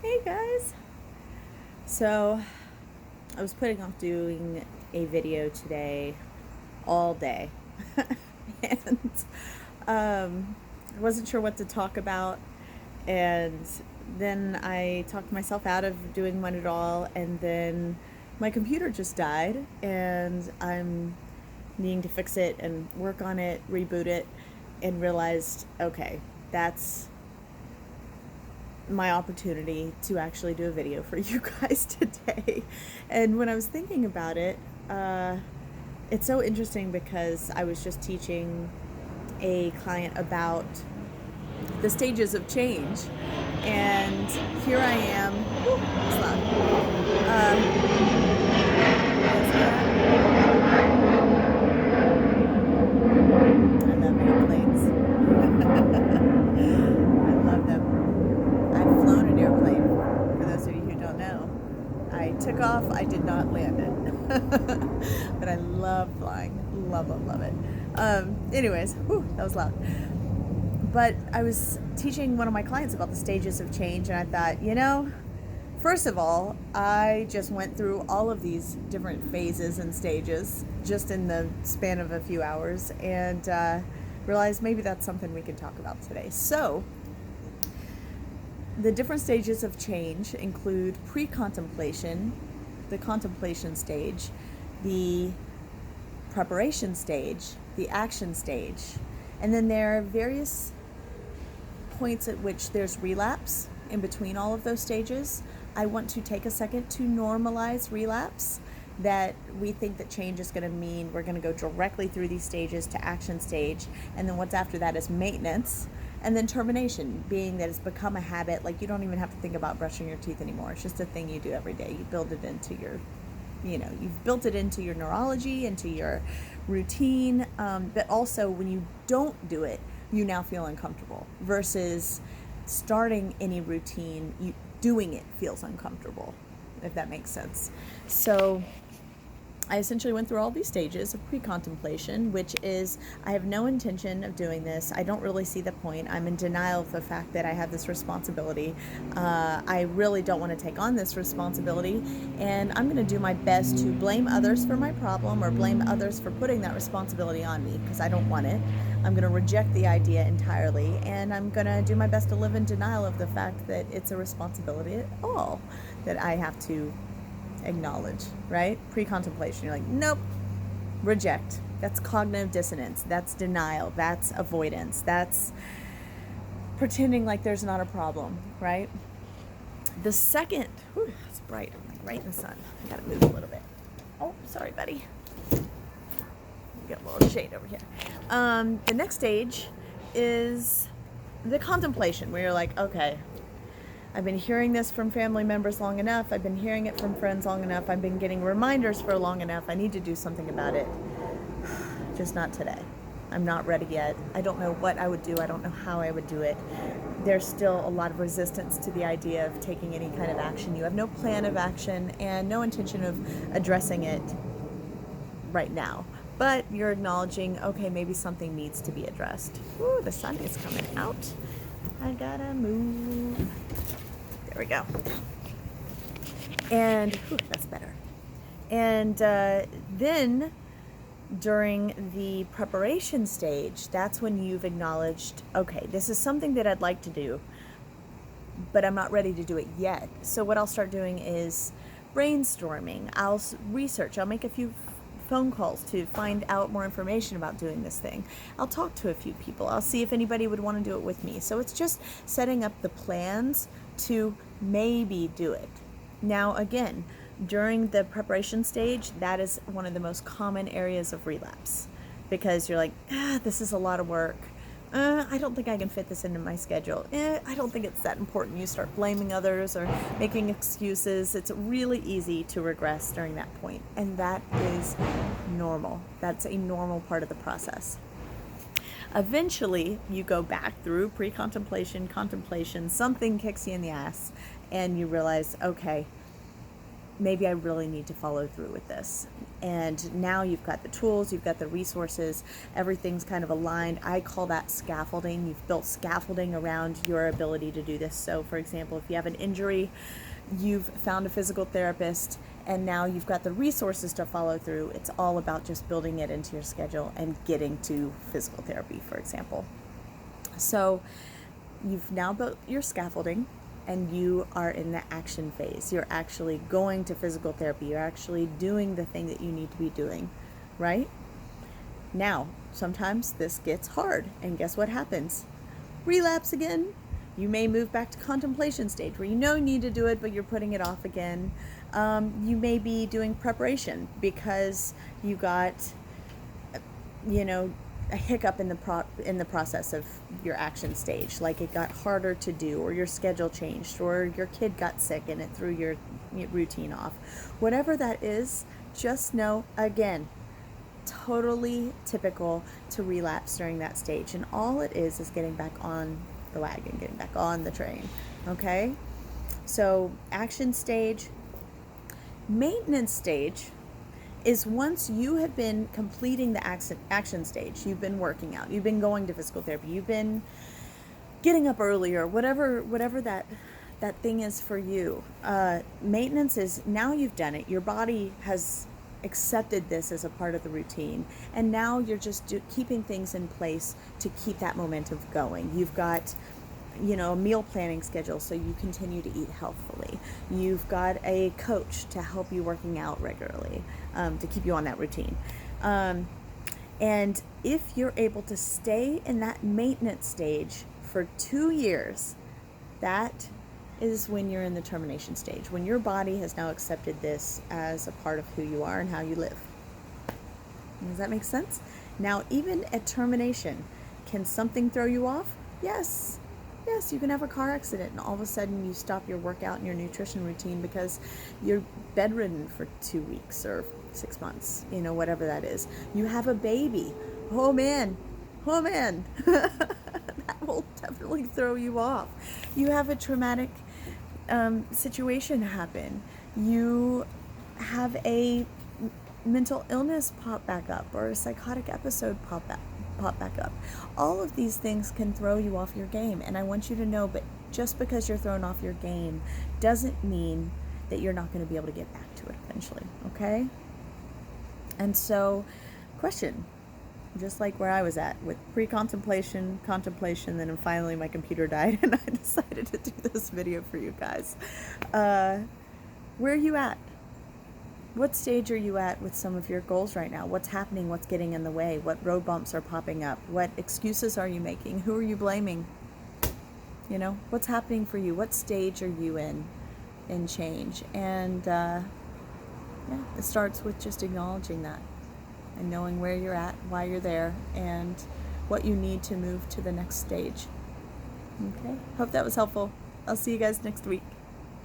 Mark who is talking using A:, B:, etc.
A: Hey guys! So, I was putting off doing a video today all day. and I wasn't sure what to talk about. And then I talked myself out of doing one at all. And then my computer just died. And I'm needing to fix it and work on it, reboot it, and realized, okay, that's my opportunity to actually do a video for you guys today. And when I was thinking about it, it's so interesting because I was just teaching a client about the stages of change, and here I am. Woo, it's loud. I love airplanes. I love them. I've flown an airplane, for those of you who don't know. I took off, I did not land it. But I love flying. Love, love, love it. Anyways, whew, that was loud. But I was teaching one of my clients about the stages of change, and I thought, first of all, I just went through all of these different phases and stages just in the span of a few hours, and realized maybe that's something we can talk about today. So, the different stages of change include pre-contemplation, the contemplation stage, the preparation stage, the action stage, and then there are various points at which there's relapse in between all of those stages. I want to take a second to normalize relapse, that we think that change is going to mean we're going to go directly through these stages to action stage, and then what's after that is maintenance, and then termination, being that it's become a habit. Like, you don't even have to think about brushing your teeth anymore. It's just a thing you do every day. You build it into your, you've built it into your neurology, into your routine, but also when you don't do it, you now feel uncomfortable, versus starting any routine, doing it feels uncomfortable, if that makes sense. So I essentially went through all these stages of pre-contemplation, which is, I have no intention of doing this. I don't really see the point. I'm in denial of the fact that I have this responsibility. I really don't want to take on this responsibility, and I'm going to do my best to blame others for my problem, or blame others for putting that responsibility on me, because I don't want it. I'm going to reject the idea entirely, and I'm going to do my best to live in denial of the fact that it's a responsibility at all that I have to acknowledge, right? Pre-contemplation, you're like, nope, reject. That's cognitive dissonance. That's denial. That's avoidance. That's pretending like there's not a problem, right? The second, it's bright. I'm like right in the sun. I gotta move a little bit. Oh, sorry, buddy. Get a little shade over here. The next stage is the contemplation, where you're like, okay, I've been hearing this from family members long enough. I've been hearing it from friends long enough. I've been getting reminders for long enough. I need to do something about it. Just not today. I'm not ready yet. I don't know what I would do. I don't know how I would do it. There's still a lot of resistance to the idea of taking any kind of action. You have no plan of action and no intention of addressing it right now. But you're acknowledging, okay, maybe something needs to be addressed. Ooh, the sun is coming out. I gotta move. There we go. And that's better. And then during the preparation stage, that's when you've acknowledged, okay, this is something that I'd like to do, but I'm not ready to do it yet. So what I'll start doing is brainstorming. I'll research. I'll make a few phone calls to find out more information about doing this thing. I'll talk to a few people. I'll see if anybody would want to do it with me. So it's just setting up the plans to maybe do it. Now, again, during the preparation stage, that is one of the most common areas of relapse, because you're like, this is a lot of work. I don't think I can fit this into my schedule. I don't think it's that important. You start blaming others or making excuses. It's really easy to regress during that point, and that is normal. That's a normal part of the process. Eventually, you go back through pre-contemplation, contemplation, something kicks you in the ass, and you realize, okay, maybe I really need to follow through with this. And now you've got the tools, you've got the resources, everything's kind of aligned. I call that scaffolding. You've built scaffolding around your ability to do this. So for example, if you have an injury, you've found a physical therapist, and now you've got the resources to follow through. It's all about just building it into your schedule and getting to physical therapy, for example. So you've now built your scaffolding, and you are in the action phase. You're actually going to physical therapy. You're actually doing the thing that you need to be doing, right? Now, sometimes this gets hard, and guess what happens? Relapse again. You may move back to contemplation stage where you know you need to do it, but you're putting it off again. You may be doing preparation because you got, a hiccup in the process of your action stage, like it got harder to do, or your schedule changed, or your kid got sick and it threw your routine off. Whatever that is, just know, again, totally typical to relapse during that stage, and all it is getting back on the wagon, getting back on the train. Okay, so action stage. Maintenance stage is once you have been completing the action stage, you've been working out, you've been going to physical therapy, you've been getting up earlier, whatever that thing is for you. Maintenance is now you've done it. Your body has accepted this as a part of the routine, and now you're just keeping things in place to keep that momentum going. You've got a meal planning schedule so you continue to eat healthfully. You've got a coach to help you working out regularly, to keep you on that routine. And if you're able to stay in that maintenance stage for 2 years, that is when you're in the termination stage, when your body has now accepted this as a part of who you are and how you live. Does that make sense? Now, even at termination, can something throw you off? Yes, you can have a car accident and all of a sudden you stop your workout and your nutrition routine because you're bedridden for 2 weeks or 6 months, whatever that is. You have a baby. Oh man, that will definitely throw you off. You have a traumatic situation happen. You have a mental illness pop back up, or a psychotic episode pop back up. All of these things can throw you off your game, and I want you to know, but just because you're thrown off your game doesn't mean that you're not going to be able to get back to it eventually, okay? And so, question, just like where I was at with pre-contemplation, contemplation, then finally my computer died and I decided to do this video for you guys. Where are you at? What stage are you at with some of your goals right now? What's happening? What's getting in the way? What road bumps are popping up? What excuses are you making? Who are you blaming? What's happening for you? What stage are you in change? And it starts with just acknowledging that and knowing where you're at, why you're there, and what you need to move to the next stage. Okay? Hope that was helpful. I'll see you guys next week.